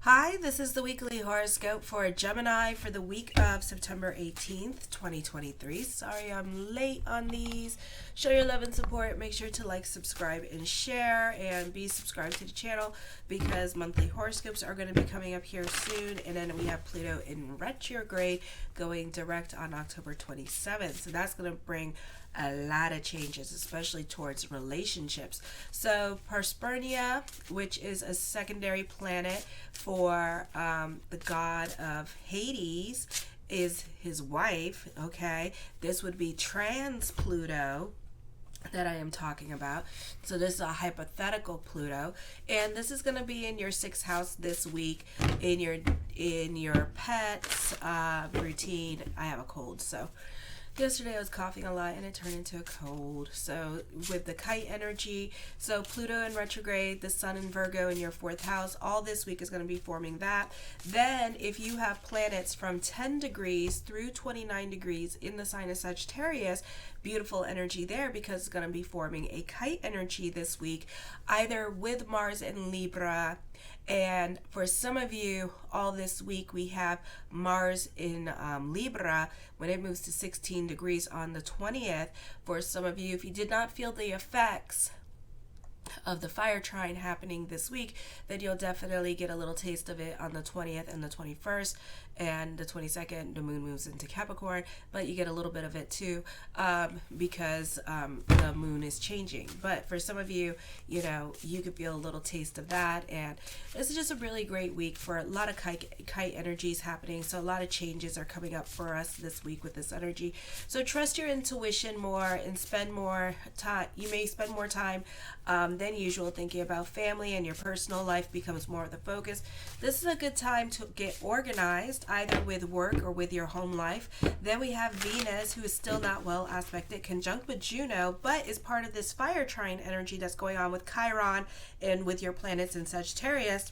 Hi, this is the weekly horoscope for Gemini for the week of September 18th, 2023. Sorry I'm late on these. Show your love and support. Make sure to like, subscribe, and share, and be subscribed to the channel because monthly horoscopes are going to be coming up here soon. And then we have Pluto in retrograde going direct on October 27th. So that's going to bring a lot of changes, especially towards relationships. So Prospernia, which is a secondary planet for the god of Hades, is his wife. Okay, this would be trans Pluto that I am talking about. So this is a hypothetical Pluto, and this is going to be in your sixth house this week in your pets routine. I have a cold, so yesterday I was coughing a lot and it turned into a cold. So with the kite energy, so Pluto in retrograde, the sun in Virgo in your fourth house, all this week is going to be forming that. Then if you have planets from 10 degrees through 29 degrees in the sign of Sagittarius, beautiful energy there because it's going to be forming a kite energy this week, either with Mars in Libra. And for some of you, all this week we have Mars in Libra when it moves to 16 degrees on the 20th. For some of you, if you did not feel the effects of the fire trine happening this week, then you'll definitely get a little taste of it on the 20th and the 21st. And the 22nd, the moon moves into Capricorn, but you get a little bit of it too because the moon is changing. But for some of you, you could feel a little taste of that. And this is just a really great week for a lot of kite energies happening. So a lot of changes are coming up for us this week with this energy. So trust your intuition more and spend more time. You may spend more time than usual thinking about family, and your personal life becomes more of the focus. This is a good time to get organized, either with work or with your home life. Then we have Venus, who is still not well aspected, conjunct with Juno, but is part of this fire trine energy that's going on with Chiron and with your planets in Sagittarius.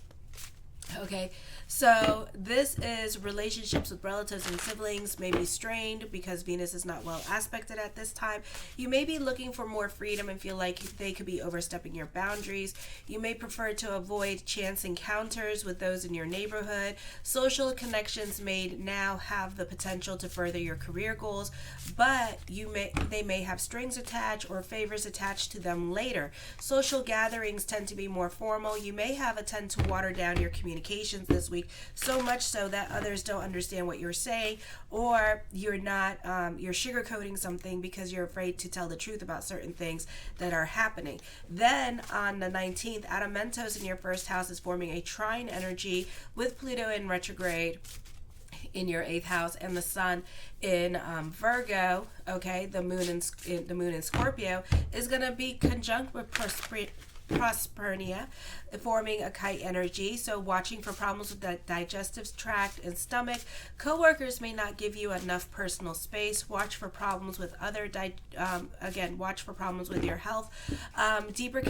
Okay, so this is relationships with relatives and siblings may be strained because Venus is not well aspected at this time. You may be looking for more freedom and feel like they could be overstepping your boundaries. You may prefer to avoid chance encounters with those in your neighborhood. Social connections may now have the potential to further your career goals, but they may have strings attached or favors attached to them later. Social gatherings tend to be more formal. You may have a tend to water down your communications this week, so much so that others don't understand what you're saying, or you're sugarcoating something because you're afraid to tell the truth about certain things that are happening. Then on the 19th, Adamentos in your first house is forming a trine energy with Pluto in retrograde in your eighth house and the sun in Virgo. Okay, the moon in Scorpio is going to be conjunct with Prospernia, forming a kite energy. So watching for problems with the digestive tract and stomach. Coworkers may not give you enough personal space. Watch for problems with watch for problems with your health. Deeper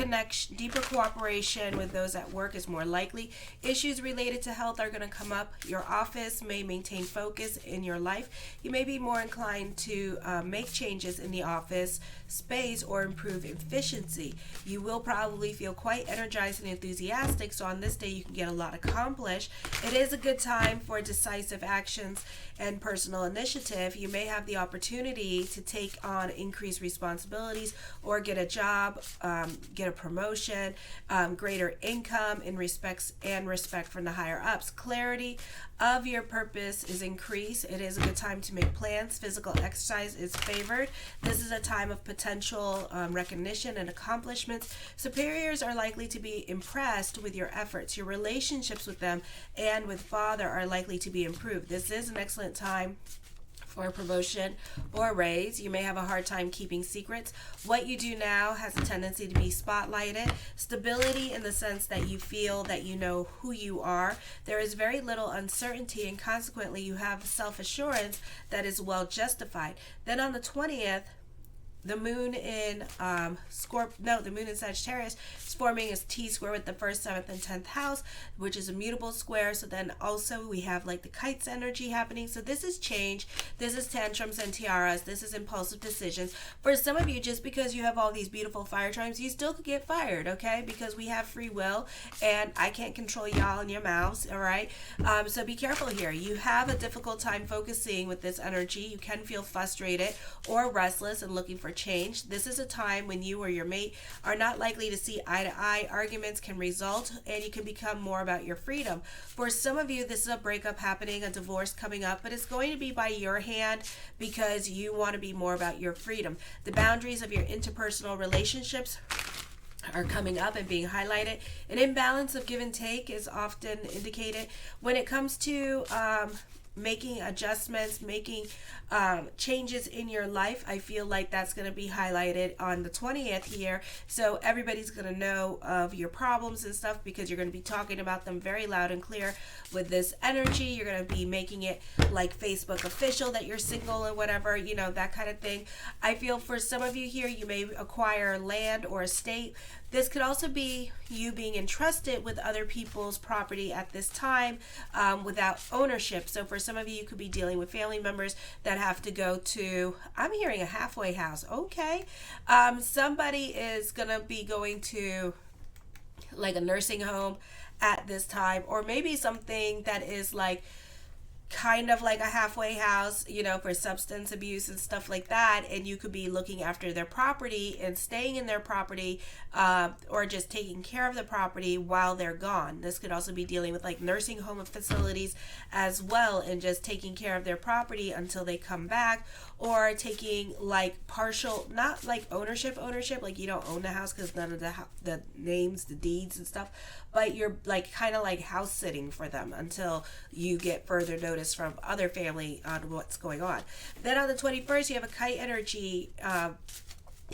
cooperation with those at work is more likely. Issues related to health are going to come up. Your office may maintain focus in your life. You may be more inclined to make changes in the office space or improve efficiency. You will probably feel quite energized and enthusiastic, so on this day you can get a lot accomplished. It is a good time for decisive actions and personal initiative. You may have the opportunity to take on increased responsibilities or get a job, get a promotion, greater income in respect from the higher ups. Clarity of your purpose is increased. It is a good time to make plans. Physical exercise is favored. This is a time of potential recognition and accomplishments. Superiors are likely to be impressed with your efforts. Your relationships with them and with father are likely to be improved. This is an excellent time for a promotion or a raise. You may have a hard time keeping secrets. What you do now has a tendency to be spotlighted. Stability in the sense that you feel that you know who you are. There is very little uncertainty, and consequently you have self-assurance that is well justified. Then on the 20th, the moon in the moon in Sagittarius is forming a T-square with the 1st, 7th, and 10th house, which is a mutable square. So then also we have like the kites energy happening. So this is change. This is tantrums and tiaras. This is impulsive decisions. For some of you, just because you have all these beautiful fire chimes, you still could get fired, okay? Because we have free will, and I can't control y'all and your mouths, all right? So be careful here. You have a difficult time focusing with this energy. You can feel frustrated or restless and looking for change. This is a time when you or your mate are not likely to see eye to eye. Arguments can result, and you can become more about your freedom. For some of you, this is a breakup happening, a divorce coming up, but it's going to be by your hand because you want to be more about your freedom. The boundaries of your interpersonal relationships are coming up and being highlighted. An imbalance of give and take is often indicated. When it comes to making adjustments, making changes in your life, I feel like that's going to be highlighted on the 20th here. So everybody's going to know of your problems and stuff because you're going to be talking about them very loud and clear with this energy. You're going to be making it like Facebook official that you're single or whatever, you know, that kind of thing. I feel for some of you here, you may acquire land or estate. This could also be you being entrusted with other people's property at this time without ownership. So for some of you, you could be dealing with family members that have to go to, I'm hearing a halfway house. Okay. Somebody is going to be going to like a nursing home at this time, or maybe something that is like kind of like a halfway house, you know, for substance abuse and stuff like that, and you could be looking after their property and staying in their property, or just taking care of the property while they're gone. This could also be dealing with like nursing home facilities as well, and just taking care of their property until they come back, or taking like partial, not like ownership, like you don't own the house because none of the names, the deeds and stuff, but you're like kind of like house sitting for them until you get further notice from other family on what's going on. Then on the 21st, you have a kite energy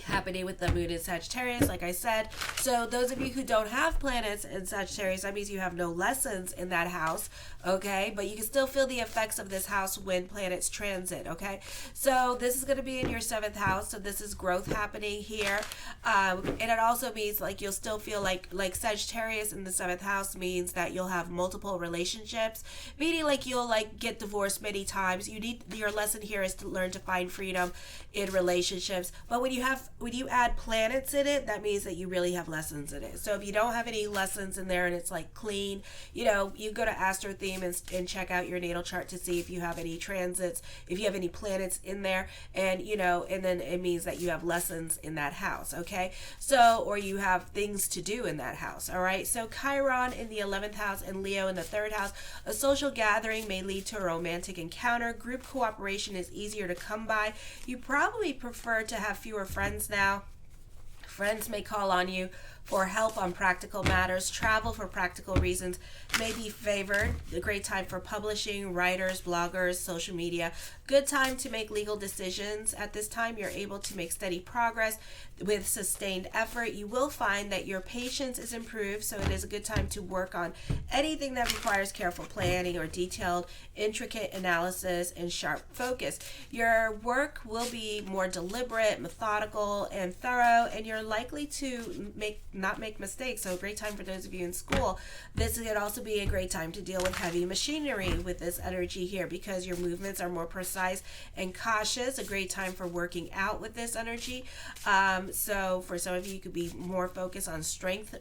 happening with the moon in Sagittarius, like I said. So those of you who don't have planets in Sagittarius, that means you have no lessons in that house, okay? But you can still feel the effects of this house when planets transit, okay? So this is going to be in your 7th house, so this is growth happening here. And it also means like you'll still feel like Sagittarius in the 7th house means that you'll have multiple relationships, meaning like you'll like get divorced many times. Your lesson here is to learn to find freedom in relationships. But when you add planets in it, that means that you really have lessons in it. So if you don't have any lessons in there and it's like clean, you know, you go to Astro Theme and check out your natal chart to see if you have any transits, if you have any planets in there, and you know, and then it means that you have lessons in that house, okay? So, or you have things to do in that house, all right? So Chiron in the 11th house and Leo in the 3rd house. A social gathering may lead to a romantic encounter. Group cooperation is easier to come by. You probably prefer to have fewer friends now. Friends may call on you for help on practical matters. Travel for practical reasons may be favored. A great time for publishing, writers, bloggers, social media. Good time to make legal decisions. At this time, you're able to make steady progress with sustained effort. You will find that your patience is improved, so it is a good time to work on anything that requires careful planning or detailed, intricate analysis and sharp focus. Your work will be more deliberate, methodical, and thorough, and you're likely to not make mistakes. So a great time for those of you in school. This could also be a great time to deal with heavy machinery with this energy here because your movements are more precise and cautious. A great time for working out with this energy. So for some of you, you could be more focused on strength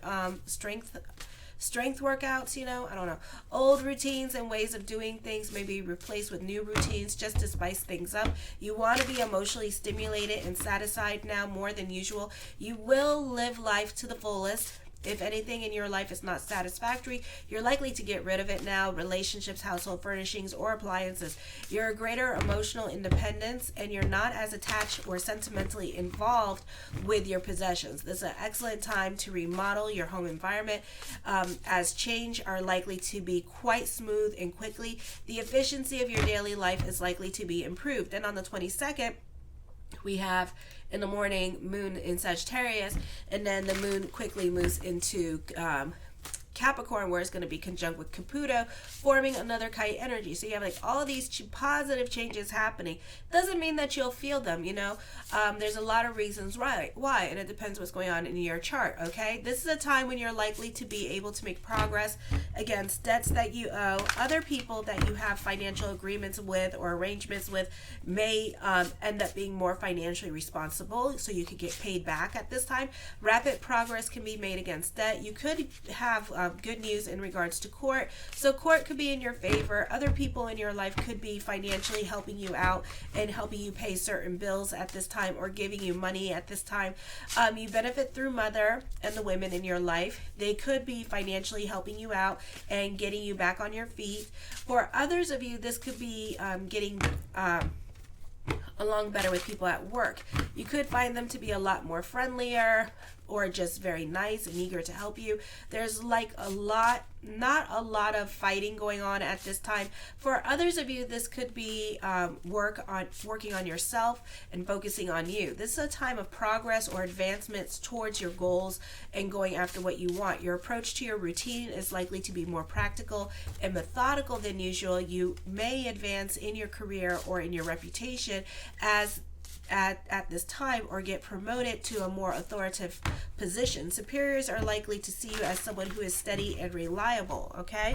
workouts, you know, I don't know. Old routines and ways of doing things may be replaced with new routines just to spice things up. You want to be emotionally stimulated and satisfied now more than usual. You will live life to the fullest. If anything in your life is not satisfactory, you're likely to get rid of it now. Relationships, household furnishings, or appliances. You're a greater emotional independence, and you're not as attached or sentimentally involved with your possessions. This is an excellent time to remodel your home environment, as change are likely to be quite smooth and quickly. The efficiency of your daily life is likely to be improved. And on the 22nd, we have in the morning moon in Sagittarius, and then the moon quickly moves into Capricorn, where it's going to be conjunct with Caputo, forming another kite energy. So you have like all these positive changes happening. Doesn't mean that you'll feel them, you know. There's a lot of reasons why, and it depends what's going on in your chart, okay? This is a time when you're likely to be able to make progress against debts that you owe. Other people that you have financial agreements with or arrangements with may end up being more financially responsible, so you could get paid back at this time. Rapid progress can be made against debt. You could have good news in regards to court. So court could be in your favor. Other people in your life could be financially helping you out and helping you pay certain bills at this time, or giving you money at this time. You benefit through mother and the women in your life. They could be financially helping you out and getting you back on your feet. For others of you, this could be getting along better with people at work. You could find them to be a lot more friendlier, or just very nice and eager to help you. There's like not a lot of fighting going on at this time. For others of you, this could be working on yourself and focusing on you. This is a time of progress or advancements towards your goals and going after what you want. Your approach to your routine is likely to be more practical and methodical than usual. You may advance in your career or in your reputation at this time, or get promoted to a more authoritative position. Superiors are likely to see you as someone who is steady and reliable, okay?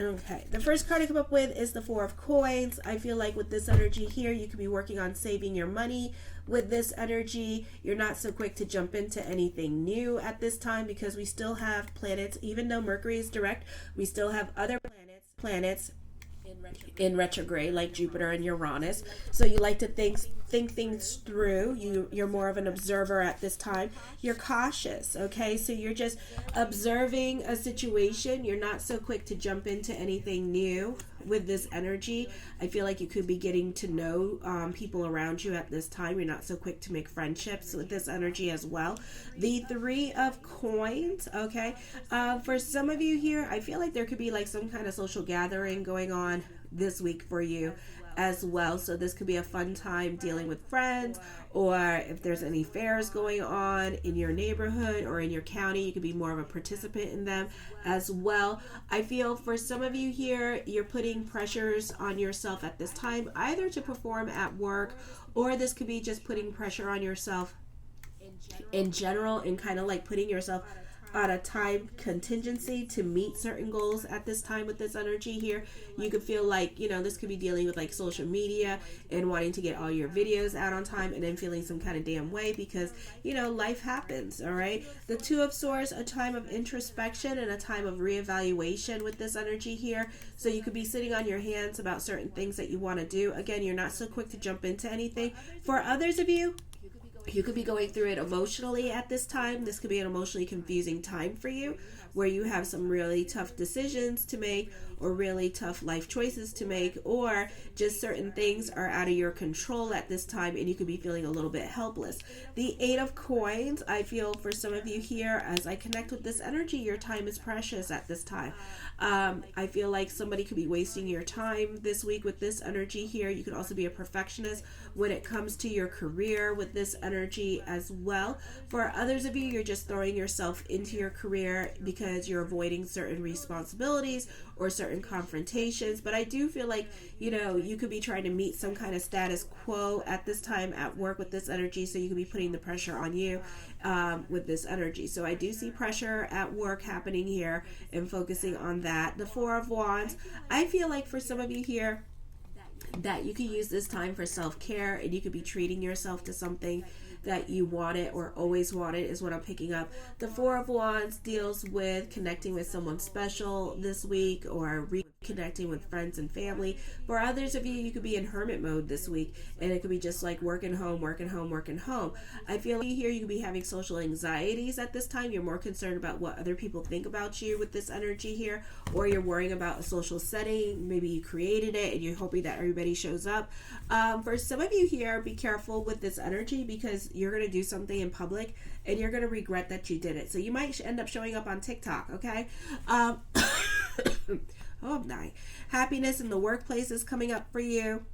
Okay, the first card I come up with is the Four of Coins. I feel like with this energy here, you could be working on saving your money. With this energy, you're not so quick to jump into anything new at this time, because we still have planets, even though Mercury is direct, we still have other planets in retrograde, like Jupiter and Uranus. So you like to think things through. You're more of an observer at this time. You're cautious, okay? So you're just observing a situation. You're not so quick to jump into anything new with this energy. I feel like you could be getting to know people around you at this time. You're not so quick to make friendships with this energy as well. The Three of Coins, okay? For some of you here, I feel like there could be like some kind of social gathering going on this week for you as well. So this could be a fun time dealing with friends, or if there's any fairs going on in your neighborhood or in your county, you could be more of a participant in them as well. I feel for some of you here, you're putting pressures on yourself at this time, either to perform at work, or this could be just putting pressure on yourself in general, and kind of like putting yourself on a time contingency to meet certain goals at this time. With this energy here, you could feel like, you know, this could be dealing with like social media and wanting to get all your videos out on time, and then feeling some kind of damn way because, you know, life happens. All right, the Two of Swords, a time of introspection and a time of reevaluation with this energy here. So you could be sitting on your hands about certain things that you want to do. Again, you're not so quick to jump into anything. For others of you, you could be going through it emotionally at this time. This could be an emotionally confusing time for you, where you have some really tough decisions to make, or really tough life choices to make, or just certain things are out of your control at this time, and you could be feeling a little bit helpless. The Eight of Coins, I feel for some of you here, as I connect with this energy, your time is precious at this time. I feel like somebody could be wasting your time this week with this energy here. You could also be a perfectionist when it comes to your career with this energy as well. For others of you, you're just throwing yourself into your career because you're avoiding certain responsibilities or certain confrontations. But I do feel like, you know, you could be trying to meet some kind of status quo at this time at work with this energy, so you could be putting the pressure on you with this energy. So I do see pressure at work happening here, and focusing on that. The Four of Wands, I feel like for some of you here, that you could use this time for self-care, and you could be treating yourself to something that you wanted or always wanted, is what I'm picking up. The Four of Wands deals with connecting with someone special this week, or reconnecting with friends and family. For others of you, you could be in hermit mode this week, and it could be just like working home. I feel like here you could be having social anxieties at this time. You're more concerned about what other people think about you with this energy here, or you're worrying about a social setting. Maybe you created it and you're hoping that everybody shows up. For some of you here, be careful with this energy, because you're going to do something in public and you're going to regret that you did it. So you might end up showing up on TikTok, okay? Oh, nice. Happiness in the workplace is coming up for you.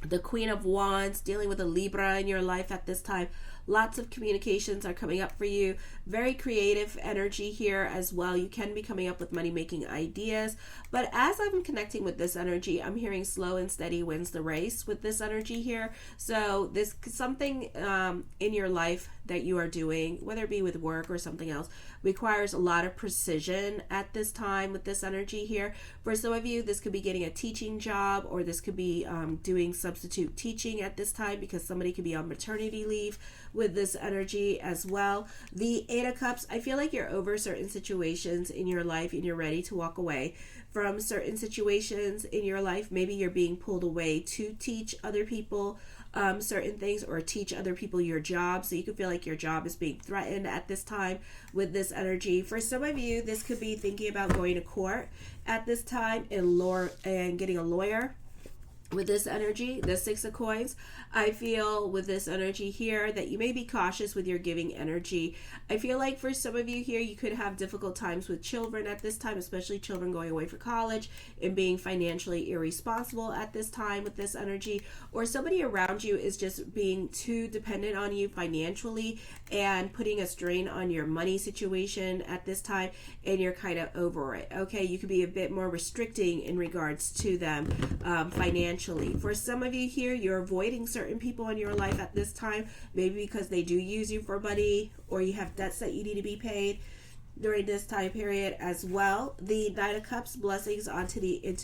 The Queen of Wands, dealing with a Libra in your life at this time. Lots of communications are coming up for you. Very creative energy here as well. You can be coming up with money-making ideas. But as I'm connecting with this energy, I'm hearing slow and steady wins the race with this energy here. So this something in your life that you are doing, whether it be with work or something else, requires a lot of precision at this time with this energy here. For some of you, this could be getting a teaching job, or this could be doing substitute teaching at this time because somebody could be on maternity leave with this energy as well. The Eight of Cups, I feel like you're over certain situations in your life and you're ready to walk away from certain situations in your life. Maybe you're being pulled away to teach other people certain things, or teach other people your job. So you could feel like your job is being threatened at this time with this energy. For some of you, this could be thinking about going to court at this time and getting a lawyer. With this energy, the Six of Coins, I feel with this energy here that you may be cautious with your giving energy. I feel like for some of you here, you could have difficult times with children at this time, especially children going away for college and being financially irresponsible at this time with this energy. Or somebody around you is just being too dependent on you financially and putting a strain on your money situation at this time, and you're kind of over it. Okay, you could be a bit more restricting in regards to them financially. For some of you here, you're avoiding certain people in your life at this time, maybe because they do use you for money, or you have debts that you need to be paid during this time period as well. The Nine of Cups, blessings onto the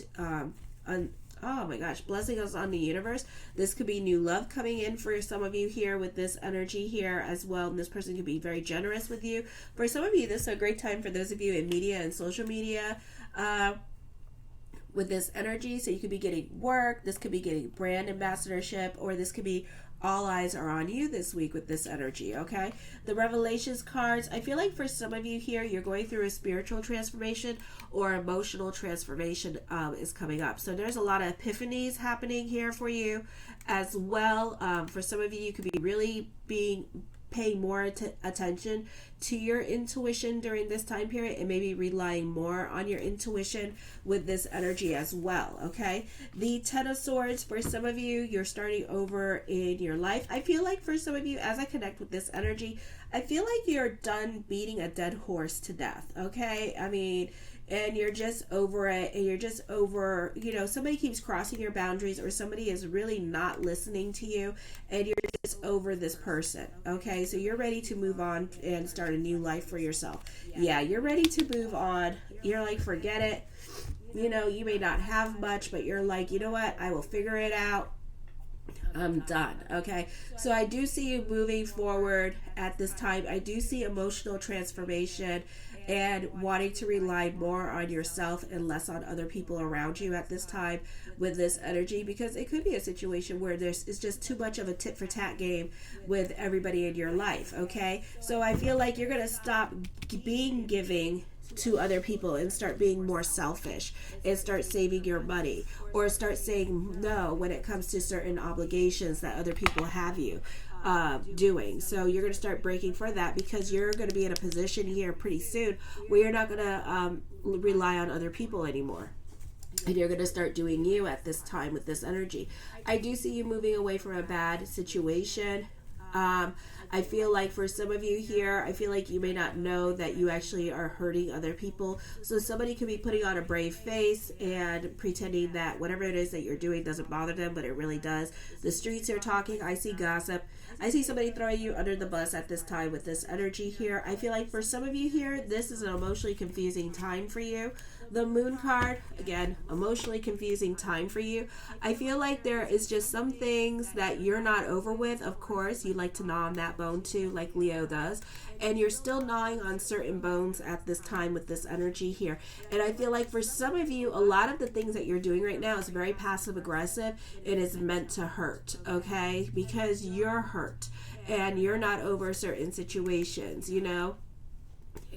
blessings on the universe. This could be new love coming in for some of you here with this energy here as well. And this person could be very generous with you. For some of you, this is a great time for those of you in media and social media with this energy. So you could be getting work, this could be getting brand ambassadorship, or this could be all eyes are on you this week with this energy. Okay, the Revelations cards, I feel like for some of you here, you're going through a spiritual transformation or emotional transformation is coming up. So there's a lot of epiphanies happening here for you as well. For some of you, you could be really paying more attention to your intuition during this time period, and maybe relying more on your intuition with this energy as well. Okay, the Ten of Swords, for some of you, you're starting over in your life. I feel like for some of you, as I connect with this energy, I feel like you're done beating a dead horse to death. Okay, I mean, and you're just over it, and you're just over, somebody keeps crossing your boundaries, or somebody is really not listening to you, and you're just over this person. Okay, so you're ready to move on and start a new life for yourself. Yeah, you're ready to move on. You're like, forget it. You may not have much, but you're like, you know what? I will figure it out. I'm done. Okay, so I do see you moving forward at this time. I do see emotional transformation and wanting to rely more on yourself and less on other people around you at this time with this energy, because it could be a situation where it's just too much of a tit for tat game with everybody in your life. Okay, so I feel like you're going to stop being giving to other people and start being more selfish and start saving your money, or start saying no when it comes to certain obligations that other people have you doing. So you're going to start breaking for that, because you're going to be in a position here pretty soon where you're not going to rely on other people anymore, and you're going to start doing you at this time with this energy. I do see you moving away from a bad situation. I feel like for some of you here, I feel like you may not know that you actually are hurting other people. So somebody could be putting on a brave face and pretending that whatever it is that you're doing doesn't bother them, but it really does. The streets are talking. I see gossip. I see somebody throwing you under the bus at this time with this energy here. I feel like for some of you here, this is an emotionally confusing time for you. The Moon card, again, emotionally confusing time for you. I feel like there is just some things that you're not over with. Of course, you like to gnaw on that bone too, like Leo does. And you're still gnawing on certain bones at this time with this energy here. And I feel like for some of you, a lot of the things that you're doing right now is very passive aggressive. It is meant to hurt, okay? Because you're hurt and you're not over certain situations,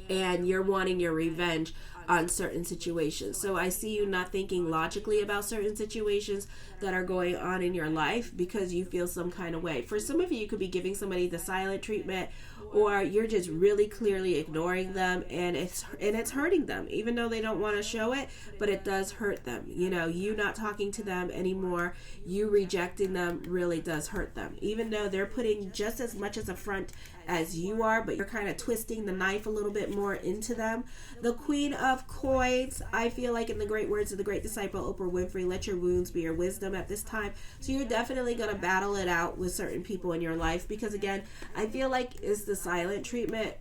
and you're wanting your revenge on certain situations. So I see you not thinking logically about certain situations that are going on in your life because you feel some kind of way. For some of you, you could be giving somebody the silent treatment, or you're just really clearly ignoring them, and it's hurting them, even though they don't want to show it, but it does hurt them. You know, you not talking to them anymore, you rejecting them really does hurt them, even though they're putting just as much as a front as you are, but you're kind of twisting the knife a little bit more into them. The Queen of Coins, I feel like in the great words of the great disciple Oprah Winfrey, let your wounds be your wisdom at this time. So you're definitely going to battle it out with certain people in your life, because again, I feel like it's the silent treatment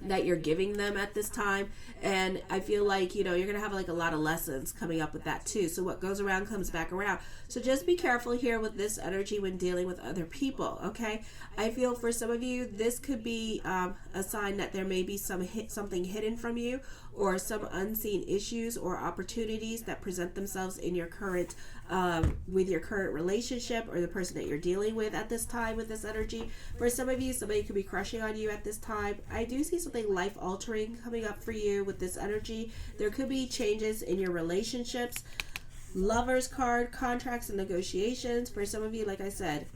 that you're giving them at this time, and I feel like, you know, you're gonna have like a lot of lessons coming up with that too. So what goes around comes back around, so just be careful here with this energy when dealing with other people. Okay, I feel for some of you this could be a sign that there may be something hidden from you, or some unseen issues or opportunities that present themselves in your current with your current relationship, or the person that you're dealing with at this time with this energy. For some of you, somebody could be crushing on you at this time. I do see something life altering coming up for you with this energy. There could be changes in your relationships. Lovers card, contracts and negotiations. For some of you, like I said,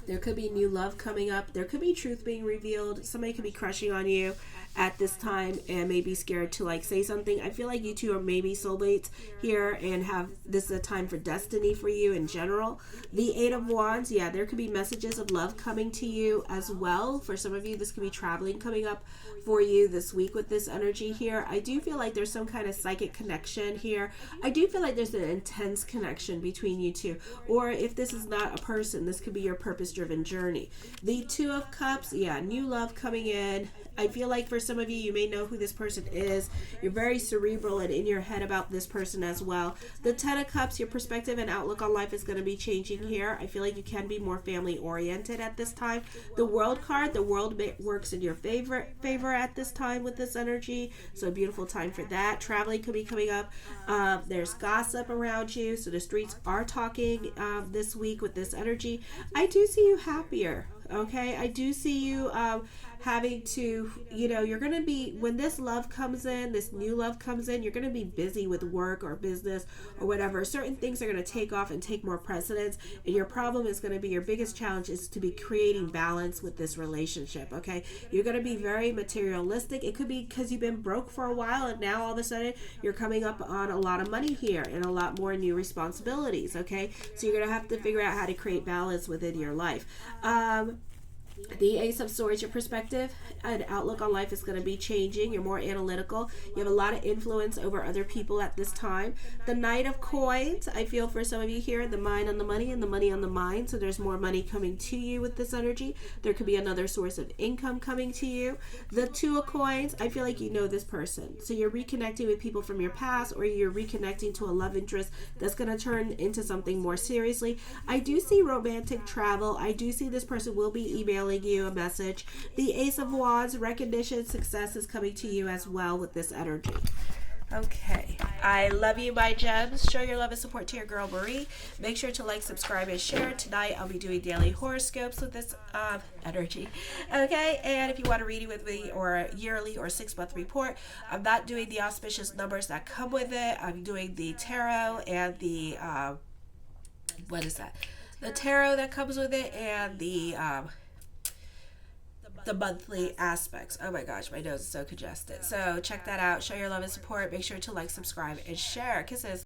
there could be new love coming up. There could be truth being revealed. Somebody could be crushing on you at this time and may be scared to like say something. I feel like you two are maybe soulmates here, and have this is a time for destiny for you in general. The Eight of Wands, yeah, there could be messages of love coming to you as well. For some of you, this could be traveling coming up for you this week with this energy here. I do feel like there's some kind of psychic connection here. I do feel like there's an intense connection between you two, or if this is not a person, this could be your purpose-driven journey. The Two of Cups, yeah, new love coming in. I feel like for some of you, you may know who this person is. You're very cerebral and in your head about this person as well. The Ten of Cups, your perspective and outlook on life is going to be changing here. I feel like you can be more family oriented at this time. The World card, the world works in your favor at this time with this energy. So a beautiful time for that. Traveling could be coming up. There's gossip around you, so the streets are talking this week with this energy. I do see you happier. Okay, I do see you having to, you know, you're going to be, when this love comes in, this new love comes in, you're going to be busy with work or business or whatever. Certain things are going to take off and take more precedence, and your problem is going to be, your biggest challenge is to be creating balance with this relationship. Okay, you're going to be very materialistic. It could be because you've been broke for a while, and now all of a sudden you're coming up on a lot of money here and a lot more new responsibilities. Okay, so you're going to have to figure out how to create balance within your life. The Ace of Swords, your perspective and outlook on life is going to be changing. You're more analytical. You have a lot of influence over other people at this time. The Knight of Coins, I feel for some of you here, the mind on the money and the money on the mind. So there's more money coming to you with this energy. There could be another source of income coming to you. The Two of Coins, I feel like you know this person. So you're reconnecting with people from your past, or you're reconnecting to a love interest that's going to turn into something more seriously. I do see romantic travel. I do see this person will be emailing you a message. The Ace of Wands, recognition, success is coming to you as well with this energy. Okay, I love you, my gems. Show your love and support to your girl Marie. Make sure to like, subscribe, and share. Tonight I'll be doing daily horoscopes with this energy. Okay, and if you want a reading with me, or a yearly or 6-month report, I'm not doing the auspicious numbers that come with it. I'm doing the tarot and the what is that? The tarot that comes with it, and the monthly aspects. Oh my gosh, my nose is so congested. So check that out. Show your love and support. Make sure to like, subscribe, and share. Kisses.